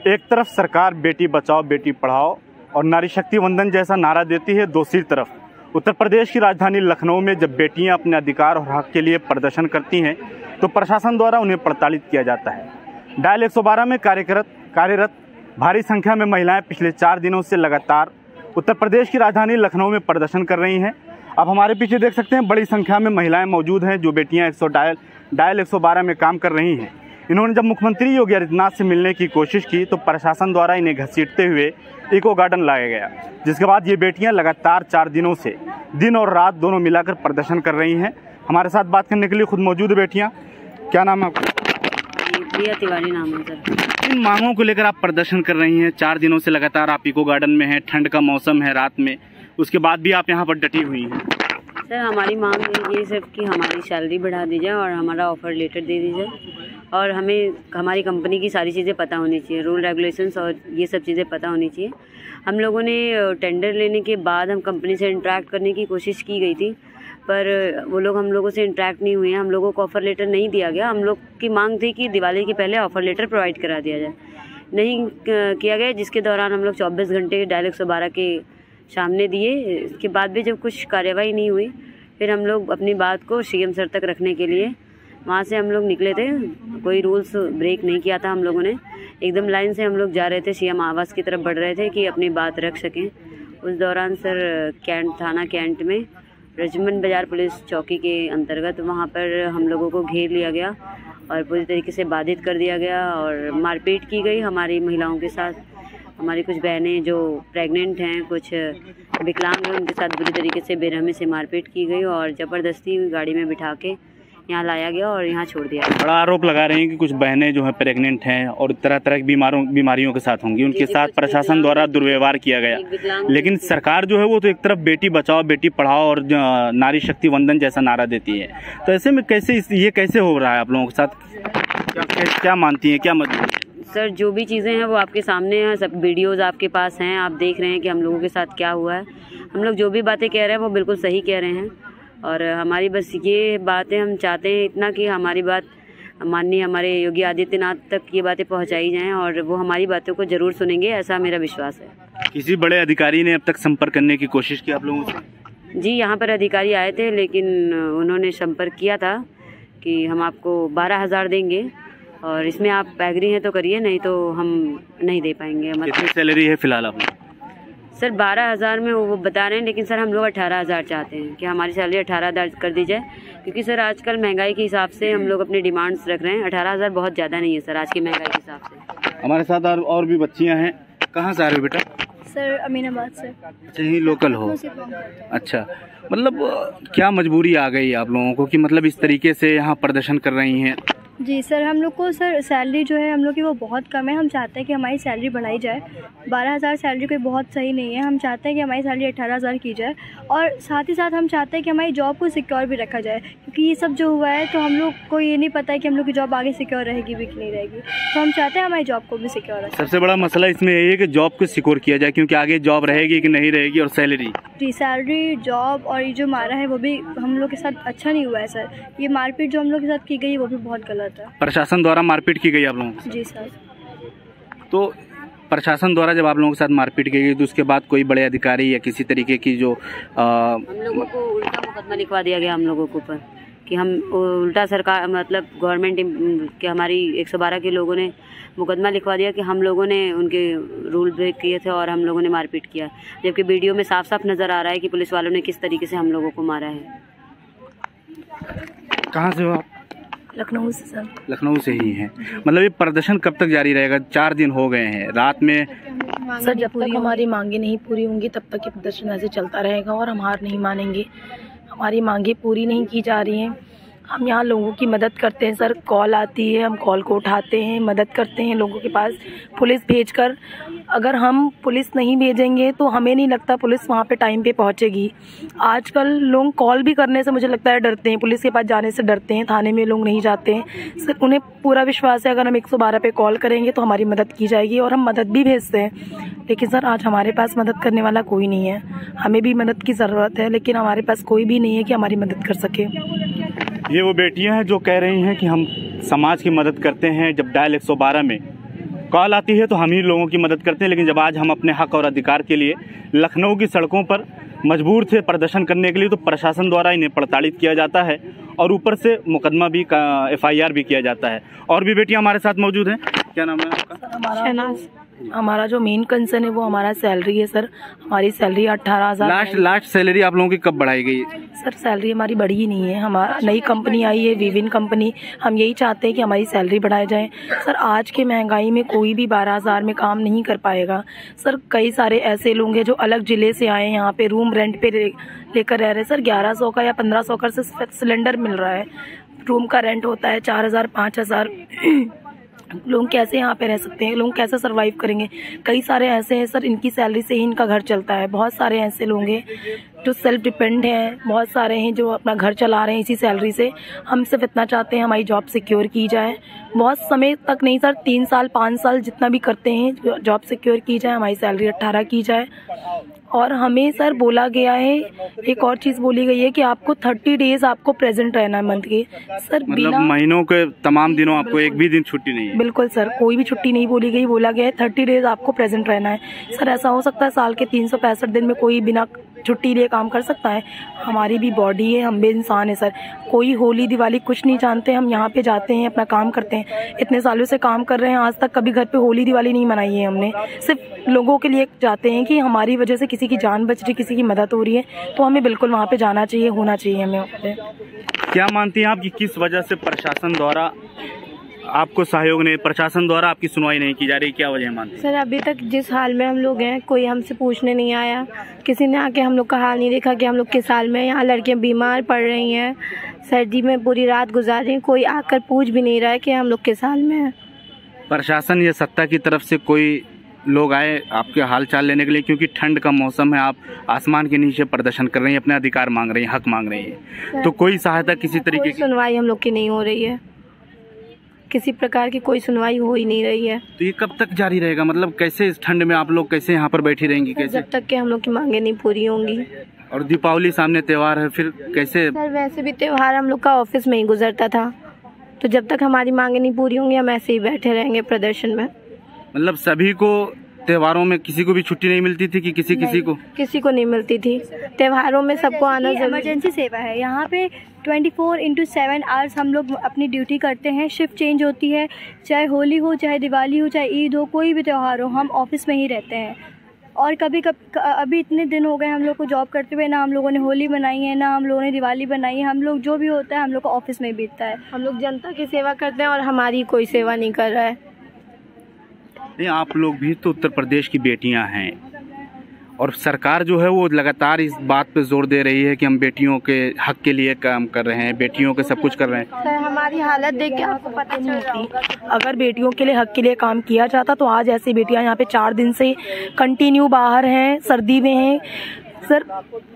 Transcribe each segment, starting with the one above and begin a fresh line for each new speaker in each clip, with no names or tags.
एक तरफ सरकार बेटी बचाओ बेटी पढ़ाओ और नारी शक्ति वंदन जैसा नारा देती है, दूसरी तरफ उत्तर प्रदेश की राजधानी लखनऊ में जब बेटियां अपने अधिकार और हक के लिए प्रदर्शन करती हैं तो प्रशासन द्वारा उन्हें प्रताड़ित किया जाता है। डायल 112 में कार्यरत भारी संख्या में महिलाएं पिछले 4 दिनों से लगातार उत्तर प्रदेश की राजधानी लखनऊ में प्रदर्शन कर रही हैं। अब हमारे पीछे देख सकते हैं बड़ी संख्या में महिलाएं मौजूद हैं जो बेटियां डायल 112 में काम कर रही हैं। इन्होंने जब मुख्यमंत्री योगी आदित्यनाथ से मिलने की कोशिश की तो प्रशासन द्वारा इन्हें घसीटते हुए इको गार्डन लाया गया, जिसके बाद ये बेटियां लगातार 4 दिनों से दिन और रात दोनों मिलाकर प्रदर्शन कर रही हैं। हमारे साथ बात करने के लिए खुद मौजूद है बेटियां। क्या नाम है आपका?
प्रिया तिवारी नाम है सर।
इन मांगों को लेकर आप प्रदर्शन कर रही हैं, 4 दिनों से लगातार आप इको गार्डन में हैं, ठंड का मौसम है रात में, उसके बाद भी आप यहाँ पर डटी हुई हैं।
सर हमारी मांग ये सब कि हमारी सैलरी बढ़ा दी जाए और हमारा ऑफर लेटर दे दीजिए और हमें हमारी कंपनी की सारी चीज़ें पता होनी चाहिए, रूल रेगुलेशंस और ये सब चीज़ें पता होनी चाहिए। हम लोगों ने टेंडर लेने के बाद हम कंपनी से इंटरेक्ट करने की कोशिश की गई थी, पर वो लोग हम लोगों से इंटरेक्ट नहीं हुए हैं, हम लोगों को ऑफ़र लेटर नहीं दिया गया। हम लोग की मांग थी कि दिवाली के पहले ऑफ़र लेटर प्रोवाइड करा दिया जाए, नहीं किया गया, जिसके दौरान हम लोग 24 घंटे डायल 112 के सामने दिए। इसके बाद भी जब कुछ कार्यवाही नहीं हुई फिर हम लोग अपनी बात को सीएम सर तक रखने के लिए वहाँ से हम लोग निकले थे। कोई रूल्स ब्रेक नहीं किया था हम लोगों ने, एकदम लाइन से हम लोग जा रहे थे, सीएम आवास की तरफ बढ़ रहे थे कि अपनी बात रख सकें। उस दौरान सर थाना कैंट में रजमन बाज़ार पुलिस चौकी के अंतर्गत वहाँ पर हम लोगों को घेर लिया गया और पूरी तरीके से बाधित कर दिया गया और मारपीट की गई हमारी महिलाओं के साथ। हमारी कुछ बहनें जो प्रेग्नेंट हैं, कुछ विकलांग हैं, उनके साथ बुरी तरीके से बेरहमी से मारपीट की गई और ज़बरदस्ती गाड़ी में बिठा के यहाँ लाया गया और यहाँ छोड़ दिया।
बड़ा आरोप लगा रहे हैं कि कुछ बहनें जो हैं प्रेग्नेंट हैं और तरह तरह की बीमारियों के साथ होंगी, उनके साथ प्रशासन द्वारा दुर्व्यवहार किया गया। लेकिन सरकार जो है वो तो एक तरफ बेटी बचाओ बेटी पढ़ाओ और नारी शक्ति वंदन जैसा नारा देती है, तो ऐसे में ये कैसे हो रहा है आप लोगों के साथ? क्या मानती हैं, क्या मजबूरी?
सर जो भी चीज़ें हैं वो आपके सामने हैं, सब वीडियोस आपके पास हैं, आप देख रहे हैं कि हम लोगों के साथ क्या हुआ है। हम लोग जो भी बातें कह रहे हैं वो बिल्कुल सही कह रहे हैं और हमारी बस ये बातें हम चाहते हैं इतना कि हमारी बात माननीय हमारे योगी आदित्यनाथ तक ये बातें पहुंचाई जाएं और वो हमारी बातों को ज़रूर सुनेंगे, ऐसा मेरा विश्वास है।
किसी बड़े अधिकारी ने अब तक संपर्क करने की कोशिश की आप लोगों से?
जी यहाँ पर अधिकारी आए थे, लेकिन उन्होंने संपर्क किया था कि हम आपको 12,000 देंगे और इसमें आप एग्री हैं तो करिए, नहीं तो हम नहीं दे पाएंगे।
कितनी सैलरी है फिलहाल आप?
सर 12,000 में वो बता रहे हैं, लेकिन सर हम लोग 18,000 चाहते हैं कि हमारी सैलरी 18,000 कर दी जाए, क्योंकि सर आजकल महंगाई के हिसाब से हम लोग अपनी डिमांड्स रख रहे हैं। 18,000 बहुत ज़्यादा नहीं है सर आज की महंगाई के हिसाब से।
हमारे साथ और भी बच्चियाँ हैं। कहाँ से आ रहे हो बेटा?
सर अमीनाबाद से।
अच्छा, यही लोकल हो? अच्छा, मतलब क्या मजबूरी आ गई आप लोगों को कि मतलब इस तरीके से यहाँ प्रदर्शन कर रही हैं?
जी सर, हम लोग को सर सैलरी जो है हम लोग की वो बहुत कम है। हम चाहते हैं कि हमारी सैलरी बढ़ाई जाए। 12,000 सैलरी कोई बहुत सही नहीं है। हम चाहते हैं कि हमारी सैलरी 18,000 की जाए और साथ ही साथ हम चाहते हैं कि हमारी जॉब को सिक्योर भी रखा जाए, क्योंकि ये सब जो हुआ है तो हम लोग को ये नहीं पता है कि हम लोग की जॉब आगे सिक्योर रहेगी भी कि नहीं रहेगी, तो हम चाहते हैं हमारी जॉब को भी सिक्योर रखें।
सबसे बड़ा मसला इसमें यही है कि जॉब को सिक्योर किया जाए, क्योंकि आगे जॉब रहेगी कि नहीं रहेगी और सैलरी।
जी, सैलरी जॉब और ये जो मारा है वो भी हम लोग के साथ अच्छा नहीं हुआ है सर। ये मारपीट जो हम लोग के साथ की गई वो भी बहुत गलत है।
प्रशासन द्वारा मारपीट की गई आप लोगों को?
जी सर।
तो प्रशासन द्वारा जब आप लोगों के साथ मारपीट की गई तो उसके बाद कोई बड़े अधिकारी या किसी तरीके की जो
हम लोगों को उल्टा मुकदमा लिखवा दिया गया हम लोगों के ऊपर कि हम उल्टा सरकार मतलब गवर्नमेंट के हमारी 112 के लोगों ने मुकदमा लिखवा दिया कि हम लोगों ने उनके रूल ब्रेक किए थे और हम लोगों ने मारपीट किया, जबकि वीडियो में साफ साफ नज़र आ रहा है कि पुलिस वालों ने किस तरीके से हम लोगों को मारा है।
कहाँ से हो आप?
लखनऊ से सर।
लखनऊ से ही हैं। मतलब ये प्रदर्शन कब तक जारी रहेगा? 4 दिन हो गए हैं, रात में
सर जब तक हमारी मांगे नहीं पूरी होंगी तब तक ये प्रदर्शन ऐसे चलता रहेगा और हम हार नहीं मानेंगे। हमारी मांगे पूरी नहीं की जा रही हैं। हम यहाँ लोगों की मदद करते हैं सर, कॉल आती है हम कॉल को उठाते हैं, मदद करते हैं लोगों के पास पुलिस भेजकर। अगर हम पुलिस नहीं भेजेंगे तो हमें नहीं लगता पुलिस वहाँ पे टाइम पे पहुँचेगी। आजकल लोग कॉल भी करने से मुझे लगता है डरते हैं, पुलिस के पास जाने से डरते हैं, थाने में लोग नहीं जाते हैं सर। उन्हें पूरा विश्वास है अगर हम 112 पे कॉल करेंगे तो हमारी मदद की जाएगी और हम मदद भी भेजते हैं। लेकिन सर आज हमारे पास मदद करने वाला कोई नहीं है। हमें भी मदद की ज़रूरत है लेकिन हमारे पास कोई भी नहीं है कि हमारी मदद कर सके।
ये वो बेटियां हैं जो कह रही हैं कि हम समाज की मदद करते हैं। जब डायल 112 में कॉल आती है तो हम ही लोगों की मदद करते हैं, लेकिन जब आज हम अपने हक और अधिकार के लिए लखनऊ की सड़कों पर मजबूर थे प्रदर्शन करने के लिए, तो प्रशासन द्वारा इन्हें प्रताड़ित किया जाता है और ऊपर से मुकदमा भी FIR भी किया जाता है। और भी बेटियां हमारे साथ मौजूद हैं। क्या नाम है आपका?
हमारा जो मेन कंसर्न है वो हमारा सैलरी है सर। हमारी सैलरी 18,000
लास्ट सैलरी आप लोगों की कब बढ़ाई गई?
सर सैलरी हमारी बढ़ी ही नहीं है। हमारा नई कंपनी आई है विविन कंपनी, हम यही चाहते हैं कि हमारी सैलरी बढ़ाई जाए। सर आज के महंगाई में कोई भी 12,000 में काम नहीं कर पाएगा। सर कई सारे ऐसे लोग हैं जो अलग ज़िले से आए हैं, यहाँ पे रूम रेंट पे लेकर रह रहे हैं। सर 1100 का या 1500 का सिलेंडर मिल रहा है, रूम का रेंट होता है 4,000 5,000। लोग कैसे यहाँ पे रह सकते हैं, लोग कैसे सरवाइव करेंगे? कई सारे ऐसे हैं सर, इनकी सैलरी से ही इनका घर चलता है। बहुत सारे ऐसे लोग हैं जो सेल्फ डिपेंड हैं, बहुत सारे हैं जो अपना घर चला रहे हैं इसी सैलरी से। हम सिर्फ इतना चाहते हैं हमारी जॉब सिक्योर की जाए। बहुत समय तक नहीं सर, 3 साल 5 साल जितना भी करते हैं जॉब सिक्योर की जाए, हमारी सैलरी 18 की जाए। और हमें सर बोला गया है, एक और चीज़ बोली गई है कि आपको 30 डेज आपको प्रेजेंट रहना है मंथ के। सर
मतलब महीनों के तमाम दिनों आपको एक भी दिन छुट्टी नहीं है?
बिल्कुल सर, कोई भी छुट्टी नहीं बोली गई। बोला गया है 30 डेज आपको प्रेजेंट रहना है। सर ऐसा हो सकता है साल के 365 दिन में कोई बिना छुट्टी लिए काम कर सकता है? हमारी भी बॉडी है, हम भी इंसान है सर। कोई होली दिवाली कुछ नहीं जानते, हम यहाँ पे जाते हैं अपना काम करते हैं। इतने सालों से काम कर रहे हैं, आज तक कभी घर पे होली दिवाली नहीं मनाई है हमने। सिर्फ लोगों के लिए जाते हैं कि हमारी वजह से किसी की जान बच रही, किसी की मदद हो रही है, तो हमें बिल्कुल वहाँ पे जाना चाहिए, होना चाहिए हमें वहाँ पे।
क्या मानती हैं आप कि किस वजह से प्रशासन द्वारा आपको सहयोग नहीं, प्रशासन द्वारा आपकी सुनवाई नहीं की जा रही? क्या वजह मानती हैं?
सर अभी तक जिस हाल में हम लोग हैं, कोई हमसे पूछने नहीं आया, किसी ने आके हम लोग का हाल नहीं देखा कि हम लोग किस हाल में। यहाँ लड़कियाँ बीमार पड़ रही हैं, सर्दी में पूरी रात गुजार रही हैं, कोई आकर पूछ भी नहीं रहा है कि हम लोग किस हाल में हैं।
प्रशासन या सत्ता की तरफ से कोई लोग आए आपके हाल चाल लेने के लिए? क्योंकि ठंड का मौसम है, आप आसमान के नीचे प्रदर्शन कर रही हैं, अपने अधिकार मांग रही हैं, हक मांग रही हैं, तो कोई सहायता किसी तरीके की?
सुनवाई हम लोग की नहीं हो रही है, किसी प्रकार की कोई सुनवाई हो ही नहीं रही है।
तो ये कब तक जारी रहेगा? मतलब कैसे इस ठंड में आप लोग कैसे यहाँ पर बैठी रहेंगी? कैसे
जब तक कि हम लोग की मांगे नहीं पूरी होंगी।
और दीपावली सामने त्योहार है, फिर कैसे?
सर वैसे भी त्योहार हम लोग का ऑफिस में ही गुजरता था, तो जब तक हमारी मांगे नहीं पूरी होंगी हम ऐसे ही बैठे रहेंगे प्रदर्शन में।
मतलब सभी को त्योहारों में किसी को भी छुट्टी नहीं मिलती थी कि किसी को
नहीं मिलती थी? त्योहारों में सबको आना
इमरजेंसी सेवा है यहाँ पे। 24/7 आवर्स हम लोग अपनी ड्यूटी करते हैं, शिफ्ट चेंज होती है, चाहे होली हो, चाहे दिवाली हो, चाहे ईद हो, कोई भी त्यौहार हो, हम ऑफिस में ही रहते हैं। और अभी इतने दिन हो गए हम लोग को जॉब करते हुए, ना हम लोगों ने होली बनाई है, ना हम लोगों ने दिवाली बनाई है। हम लोग जो भी होता है हम लोग को ऑफिस में बीतता है।
हम लोग जनता की सेवा करते हैं और हमारी कोई सेवा नहीं कर रहा है।
नहीं, आप लोग भी तो उत्तर प्रदेश की बेटियां हैं और सरकार जो है वो लगातार इस बात पे जोर दे रही है कि हम बेटियों के हक के लिए काम कर रहे हैं, बेटियों के सब कुछ कर रहे हैं।
सर हमारी हालत देख के आपको पता नहीं होती।
अगर बेटियों के लिए हक के लिए काम किया जाता तो आज ऐसी बेटियां यहाँ पे 4 दिन से कंटिन्यू बाहर हैं, सर्दी में हैं। सर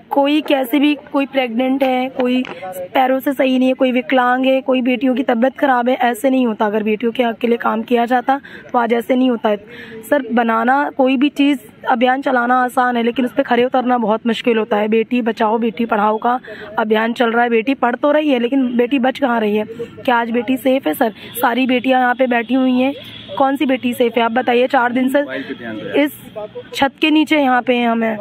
कोई कैसे भी, कोई प्रेग्नेंट है, कोई पैरों से सही नहीं है, कोई विकलांग है, कोई बेटियों की तबीयत खराब है, ऐसे नहीं होता। अगर बेटियों के हक के लिए काम किया जाता तो आज ऐसे नहीं होता है। सर बनाना कोई भी चीज़, अभियान चलाना आसान है, लेकिन उस पर खड़े उतरना बहुत मुश्किल होता है। बेटी बचाओ बेटी पढ़ाओ का अभियान चल रहा है, बेटी पढ़ तो रही है लेकिन बेटी बच कहाँ रही है? क्या आज बेटी सेफ है? सर सारी बेटियाँ यहाँ पे बैठी हुई हैं, कौन सी बेटी सेफ है आप बताइए? 4 दिन से इस छत के नीचे यहाँ पे हैं, हमें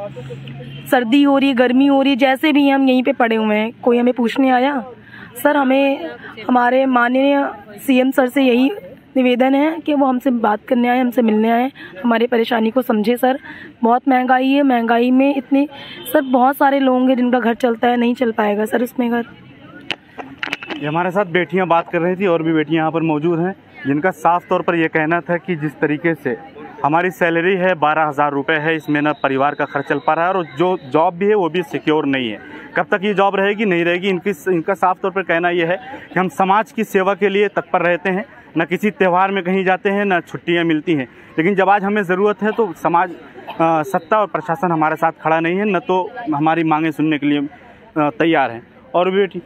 सर्दी हो रही है, गर्मी हो रही है, जैसे भी हम यहीं पे पड़े हुए हैं, कोई हमें पूछने आया? सर हमें हमारे माननीय CM सर से यही निवेदन है कि वो हमसे बात करने आए, हमसे मिलने आए, हमारी परेशानी को समझे। सर बहुत महंगाई है, महंगाई में इतने सर बहुत सारे लोग हैं जिनका घर चलता है, नहीं चल पाएगा सर उसमें घर।
ये हमारे साथ बेटियां बात कर रही थी और भी बेटियां यहाँ पर मौजूद हैं जिनका साफ तौर पर यह कहना था कि जिस तरीके से हमारी सैलरी है 12,000 रुपये है, इसमें ना परिवार का खर्च चल पा रहा है और जो जॉब भी है वो भी सिक्योर नहीं है। कब तक ये जॉब रहेगी, नहीं रहेगी, इनका साफ तौर पर कहना यह है कि हम समाज की सेवा के लिए तत्पर रहते हैं, न किसी त्यौहार में कहीं जाते हैं, न छुट्टियां मिलती हैं, लेकिन जब आज हमें ज़रूरत है तो समाज, सत्ता और प्रशासन हमारे साथ खड़ा नहीं है, न तो हमारी मांगें सुनने के लिए तैयार हैं। और बेटी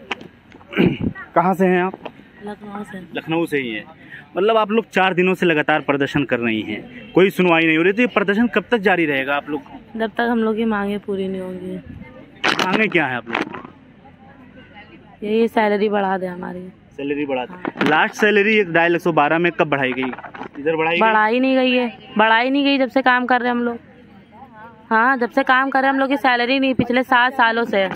कहाँ से हैं आप? लखनऊ से ही हैं। मतलब आप लोग 4 दिनों से लगातार प्रदर्शन कर रही हैं, कोई सुनवाई नहीं हो रही, तो ये प्रदर्शन कब तक जारी रहेगा आप लोग?
जब तक हम लोग की मांगे पूरी नहीं होंगी।
मांगे क्या है आप लोग?
यही सैलरी बढ़ा दे, हमारी
सैलरी बढ़ा दे। लास्ट सैलरी 1,212 में कब बढ़ाई गई? इधर
बढ़ाई नहीं गई है, बढ़ाई नहीं गई जब से काम कर रहे हैं हम लोग। हाँ, जब से काम कर रहे हैं हम लोग की सैलरी नहीं पिछले 7 सालों से।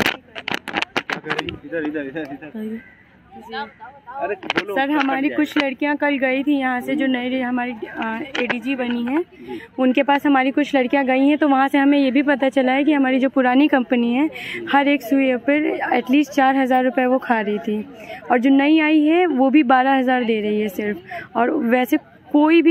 सर हमारी कुछ लड़कियां कल गई थी यहाँ से, जो नई हमारी एडीजी बनी है उनके पास हमारी कुछ लड़कियां गई हैं, तो वहाँ से हमें ये भी पता चला है कि हमारी जो पुरानी कंपनी है हर एक सुई पर एटलीस्ट 4,000 रुपये वो खा रही थी, और जो नई आई है वो भी 12,000 दे रही है सिर्फ। और वैसे कोई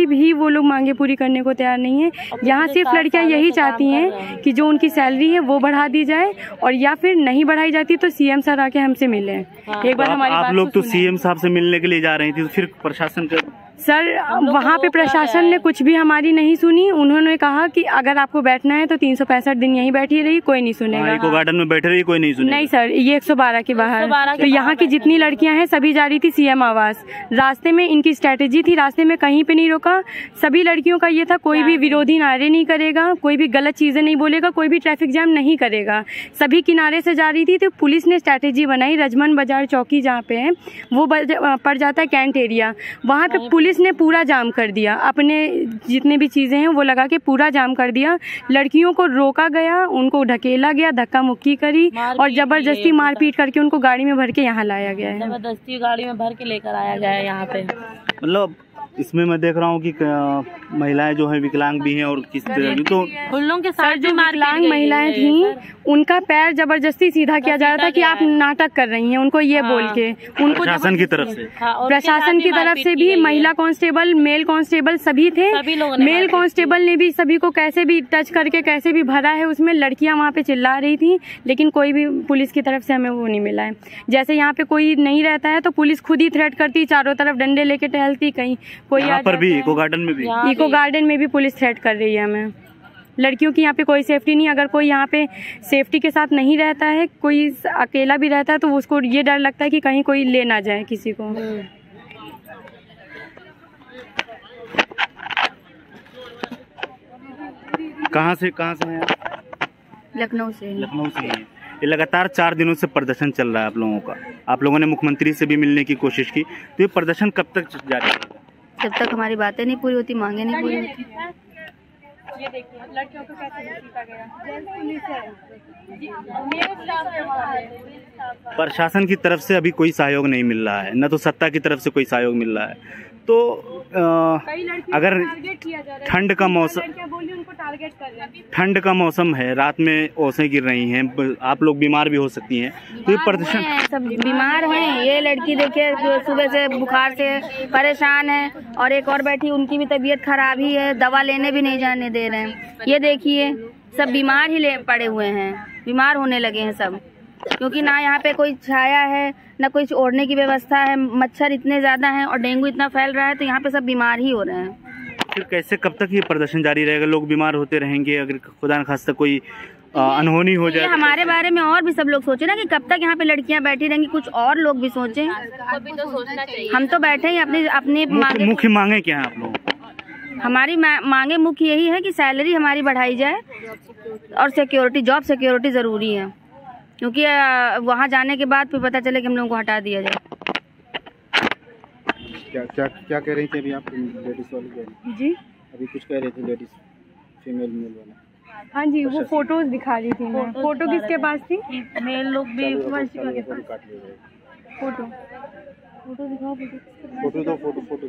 भी वो लोग मांगे पूरी करने को तैयार नहीं है। यहाँ सिर्फ लड़कियाँ यही चाहती हैं कि जो उनकी सैलरी है वो बढ़ा दी जाए, और या फिर नहीं बढ़ाई जाती तो सीएम सर आके हमसे मिले। एक बार हमारी
आप लोग तो सीएम साहब से मिलने के लिए जा रही थी, तो फिर प्रशासन का
सर वहाँ पे प्रशासन ने कुछ भी हमारी नहीं सुनी। उन्होंने कहा कि अगर आपको बैठना है तो 365 दिन यहीं बैठी रही, कोई नहीं सुनेगा।
इको गार्डन में बैठे रही, कोई नहीं सुनेगा।
नहीं सर, ये 112 के बाहर। तो यहाँ की जितनी लड़कियां हैं सभी जा रही थी सीएम आवास। रास्ते में इनकी स्ट्रेटेजी थी, रास्ते में कहीं पे नहीं रोका। सभी लड़कियों का ये था कोई भी विरोधी नारे नहीं करेगा, कोई भी गलत चीजें नहीं बोलेगा, कोई भी ट्रैफिक जाम नहीं करेगा। सभी किनारे से जा रही थी। तो पुलिस ने स्ट्रैटेजी बनाई, रजमन बाजार चौकी जहाँ पे है वो पड़ जाता है कैंट एरिया, वहाँ पे पुलिस ने पूरा जाम कर दिया। अपने जितने भी चीज़ें हैं वो लगा के पूरा जाम कर दिया। लड़कियों को रोका गया, उनको ढकेला गया, धक्का मुक्की करी और ज़बरदस्ती मारपीट करके उनको गाड़ी में भर के यहाँ लाया गया है।
ज़बरदस्ती गाड़ी में भर के लेकर आया गया है यहाँ पे।
मतलब इसमें मैं देख रहा हूँ कि महिलाएं जो है विकलांग भी हैं, और किस तरह की तो
उन लोगों के साथ
जो विकलांग महिलाएं थी उनका पैर जबरदस्ती सीधा किया जा रहा था कि आप नाटक कर रही हैं, उनको ये बोल के। उनको
प्रशासन की तरफ से
प्रशासन की तरफ से भी महिला कांस्टेबल, मेल कांस्टेबल सभी थे। मेल कांस्टेबल ने भी सभी को कैसे भी टच करके कैसे भी भरा है उसमें। लड़कियां वहाँ पे चिल्ला रही थी, लेकिन कोई भी पुलिस की तरफ से हमें वो नहीं मिला है। जैसे यहाँ पे कोई नहीं रहता है तो पुलिस खुद ही थ्रेट करती, चारों तरफ डंडे लेके टहलती। कहीं कोई
यहाँ पर भी इको गार्डन में भी
पुलिस थ्रेट कर रही है हमें। लड़कियों की यहाँ पे कोई सेफ्टी नहीं। अगर कोई यहाँ पे सेफ्टी के साथ नहीं रहता है, कोई अकेला भी रहता है, तो उसको ये डर लगता है कि कहीं कोई ले ना जाए किसी को।
कहाँ से हैं?
लखनऊ से
हैं। ये लगातार 4 दिनों से प्रदर्शन चल रहा है आप लोगों का। आप लोगों ने मुख्यमंत्री से भी मिलने की कोशिश की, तो ये प्रदर्शन कब तक जारी रहेगा?
जब तक हमारी बातें नहीं पूरी होती, मांगे नहीं पूरी होती।
ये देखिए लड़कियों को कैसे घसीटा गया।
प्रशासन की तरफ से अभी कोई सहयोग नहीं मिल रहा है, न तो सत्ता की तरफ से कोई सहयोग मिल रहा है। तो अगर ठंड का मौसम है, रात में ओसें गिर रही हैं, आप लोग बीमार भी हो सकती हैं, तो ये प्रदर्शन
सब बीमार हैं। ये लड़की देखिए सुबह से बुखार से परेशान है, और एक और बैठी उनकी भी तबीयत खराब ही है, दवा लेने भी नहीं जाने दे रहे हैं। ये देखिए सब बीमार ही पड़े हुए हैं, बीमार होने लगे हैं सब, क्योंकि ना यहाँ पे कोई छाया है, ना कोई ओढ़ने की व्यवस्था है। मच्छर इतने ज़्यादा हैं और डेंगू इतना फैल रहा है, तो यहाँ पे सब बीमार ही हो रहे हैं।
फिर कैसे, कब तक ये प्रदर्शन जारी रहेगा? लोग बीमार होते रहेंगे, अगर खुदा न खास्ता कोई अनहोनी हो जाए।
हमारे बारे में और भी सब लोग सोचे ना कि कब तक यहाँ पे लड़कियाँ बैठी रहेंगी, कुछ और लोग भी सोचें। हम तो बैठे ही अपने
मुख्य मांगे क्या है आप लोगों?
हमारी मांगे मुख्य यही है कि सैलरी हमारी बढ़ाई जाए, और सिक्योरिटी, जॉब सिक्योरिटी ज़रूरी है, क्योंकि वहाँ जाने के बाद फिर पता चले कि हम लोगों को हटा दिया जाए।
क्या कह रही थी अभी आप लेडीज वाली?
जी
अभी कुछ कह रही थी लेडीज, फीमेल मेल वाला।
हाँ जी, वो फोटोज दिखा रही थी। फोटो किसके पास थी?
मेल लोग भी
फोटो दिखाओ।
फोटो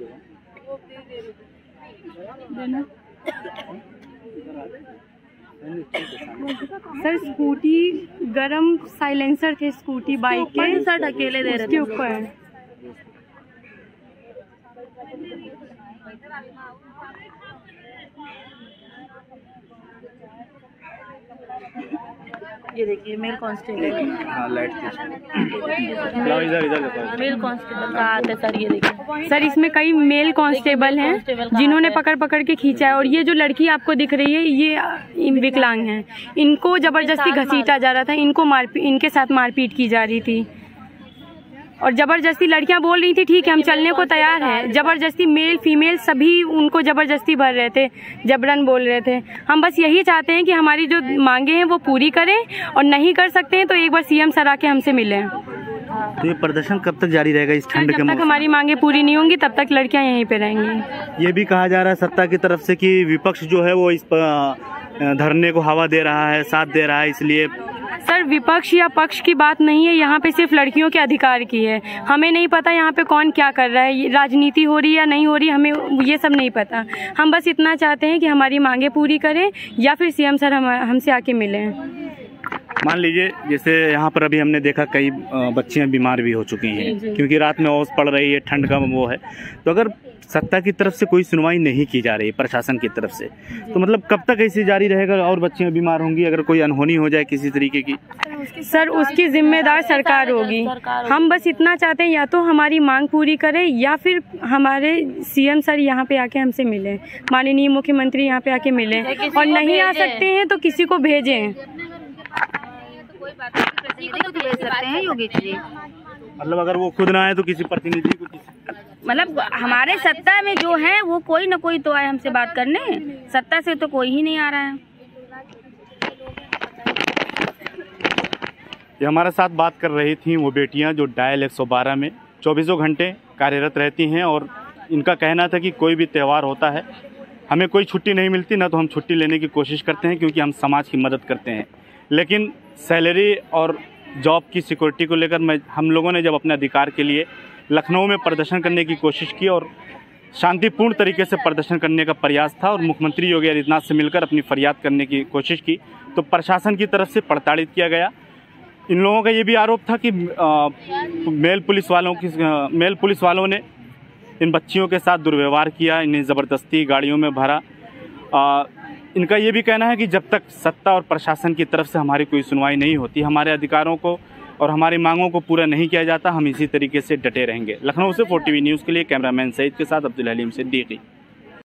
सर स्कूटी गरम साइलेंसर थे, स्कूटी बाइक के
सर अकेले दे रहे
थे ऊपर।
ये देखिए मेल कांस्टेबल।
हाँ, लाइट
मेल कांस्टेबल का आते सर। ये देखिए
सर इसमें कई मेल कांस्टेबल हैं जिन्होंने पकड़ के खींचा है, और ये जो लड़की आपको दिख रही है ये विकलांग हैं। इनको जबरदस्ती घसीटा जा रहा था, इनके साथ मारपीट की जा रही थी, और जबरदस्ती लड़कियां बोल रही थी ठीक है हम चलने को तैयार हैं, जबरदस्ती मेल फीमेल सभी उनको जबरदस्ती भर रहे थे, जबरन बोल रहे थे। हम बस यही चाहते हैं कि हमारी जो मांगे हैं वो पूरी करें, और नहीं कर सकते हैं तो एक बार सीएम सर आके हमसे मिलें।
तो ये प्रदर्शन कब तक जारी रहेगा इस ठंड के
जब तक हमारी मांगे पूरी नहीं होंगी तब तक लड़कियां यहीं पे रहेंगी।
ये भी कहा जा रहा है सत्ता की तरफ से कि विपक्ष जो है वो इस धरने को हवा दे रहा है, साथ दे रहा है, इसलिए।
सर विपक्ष या पक्ष की बात नहीं है, यहाँ पे सिर्फ लड़कियों के अधिकार की है। हमें नहीं पता यहाँ पे कौन क्या कर रहा है, राजनीति हो रही है या नहीं हो रही, हमें ये सब नहीं पता। हम बस इतना चाहते हैं कि हमारी मांगे पूरी करें या फिर सीएम सर हमसे आके मिलें।
मान लीजिए जैसे यहाँ पर अभी हमने देखा कई बच्चियाँ बीमार भी हो चुकी हैं क्योंकि रात में ओस पड़ रही है, ठंड का वो है। तो अगर सत्ता की तरफ से कोई सुनवाई नहीं की जा रही प्रशासन की तरफ से, तो मतलब कब तक ऐसे जारी रहेगा और बच्चियाँ बीमार होंगी अगर कोई अनहोनी हो जाए किसी तरीके की?
सर उसकी जिम्मेदार सरकार होगी। हम बस इतना चाहते हैं या तो हमारी मांग पूरी करें या फिर हमारे सीएम सर यहाँ पे आके हमसे मिलें, माननीय मुख्यमंत्री यहाँ पे आके मिलें, और नहीं आ सकते हैं तो किसी को भेजें।
मतलब अगर वो खुद ना आए तो किसी प्रतिनिधि को,
मतलब हमारे सत्ता में जो है वो कोई न कोई तो आए हमसे बात करने, सत्ता से तो कोई ही नहीं आ रहा है।
ये हमारे साथ बात कर रही थी वो बेटियां जो डायल 112 में 24 घंटे कार्यरत रहती हैं और इनका कहना था कि कोई भी त्यौहार होता है हमें कोई छुट्टी नहीं मिलती, ना तो हम छुट्टी लेने की कोशिश करते हैं क्योंकि हम समाज की मदद करते हैं। लेकिन सैलरी और जॉब की सिक्योरिटी को लेकर हम लोगों ने जब अपने अधिकार के लिए लखनऊ में प्रदर्शन करने की कोशिश की और शांतिपूर्ण तरीके से प्रदर्शन करने का प्रयास था और मुख्यमंत्री योगी आदित्यनाथ से मिलकर अपनी फरियाद करने की कोशिश की, तो प्रशासन की तरफ से प्रताड़ित किया गया। इन लोगों का ये भी आरोप था कि मेल पुलिस वालों ने इन बच्चियों के साथ दुर्व्यवहार किया, इन्हें ज़बरदस्ती गाड़ियों में भरा। इनका ये भी कहना है कि जब तक सत्ता और प्रशासन की तरफ से हमारी कोई सुनवाई नहीं होती, हमारे अधिकारों को और हमारी मांगों को पूरा नहीं किया जाता, हम इसी तरीके से डटे रहेंगे। लखनऊ से 4TV न्यूज़ के लिए कैमरामैन सईद के साथ अब्दुल हलीम सिद्दीकी।